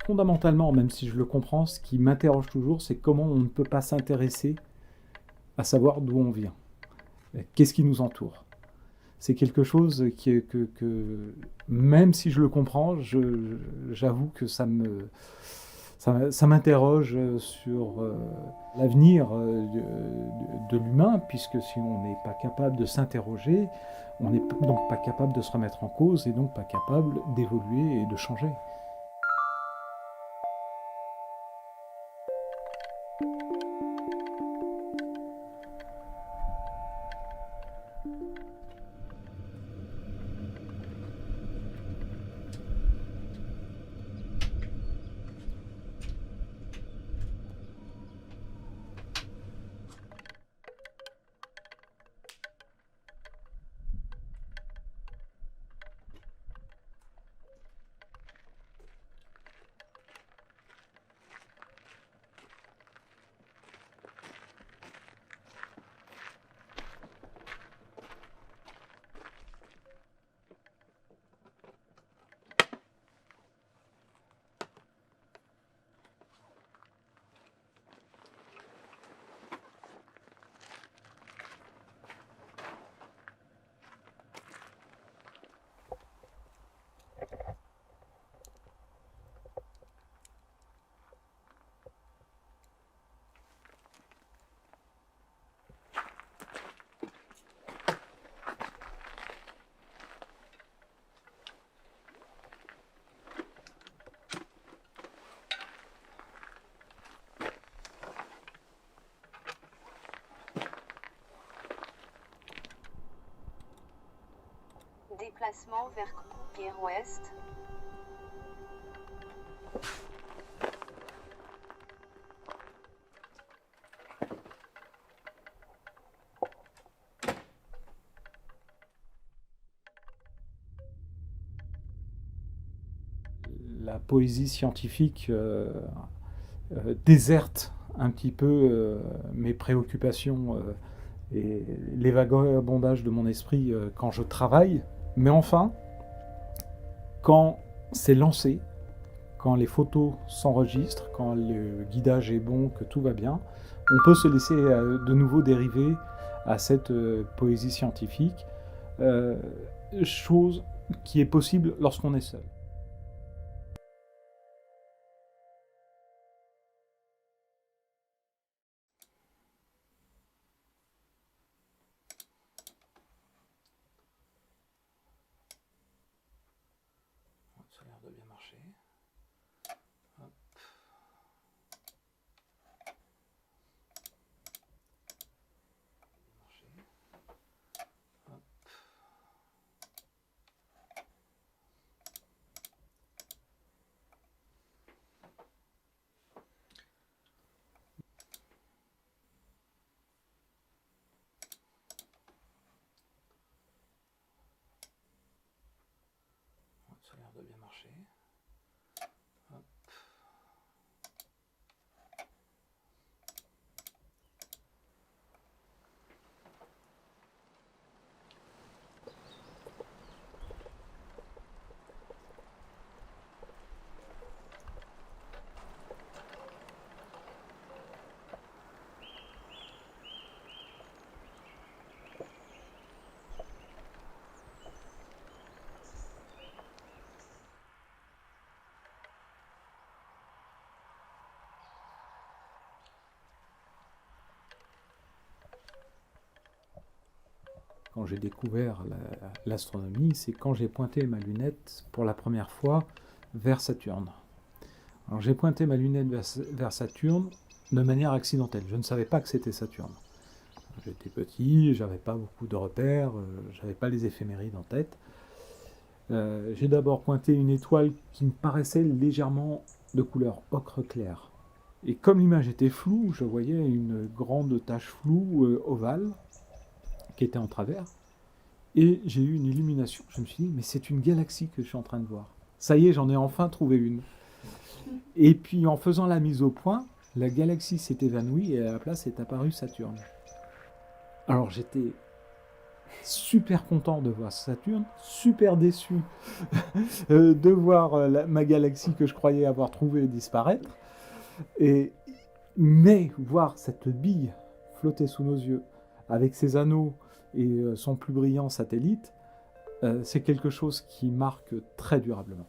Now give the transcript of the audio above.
fondamentalement, même si je le comprends, ce qui m'interroge toujours, c'est comment on ne peut pas s'intéresser à savoir d'où on vient. Qu'est-ce qui nous entoure? C'est quelque chose que même si je le comprends, j'avoue que ça m'interroge sur l'avenir de l'humain, puisque si on n'est pas capable de s'interroger, on n'est donc pas capable de se remettre en cause et donc pas capable d'évoluer et de changer. Déplacement vers Pierre Ouest. La poésie scientifique déserte un petit peu mes préoccupations et les vagabondages de mon esprit quand je travaille. Mais enfin, quand c'est lancé, quand les photos s'enregistrent, quand le guidage est bon, que tout va bien, on peut se laisser de nouveau dériver à cette poésie scientifique, chose qui est possible lorsqu'on est seul. Ça a l'air de bien marcher. Hop. Hop. Ça a l'air de bien marcher. Hop. Quand j'ai découvert l'astronomie, c'est quand j'ai pointé ma lunette pour la première fois vers Saturne. Alors j'ai pointé ma lunette vers Saturne de manière accidentelle. Je ne savais pas que c'était Saturne. J'étais petit, j'avais pas beaucoup de repères, j'avais pas les éphémérides en tête. J'ai d'abord pointé une étoile qui me paraissait légèrement de couleur ocre clair. Et comme l'image était floue, je voyais une grande tache floue ovale qui était en travers. Et j'ai eu une illumination. Je me suis dit, mais c'est une galaxie que je suis en train de voir. Ça y est, j'en ai enfin trouvé une. Et puis en faisant la mise au point, la galaxie s'est évanouie et à la place est apparue Saturne. Alors j'étais super content de voir Saturne, super déçu de voir ma galaxie que je croyais avoir trouvée disparaître. Mais voir cette bille flotter sous nos yeux, avec ses anneaux et son plus brillant satellite, c'est quelque chose qui marque très durablement.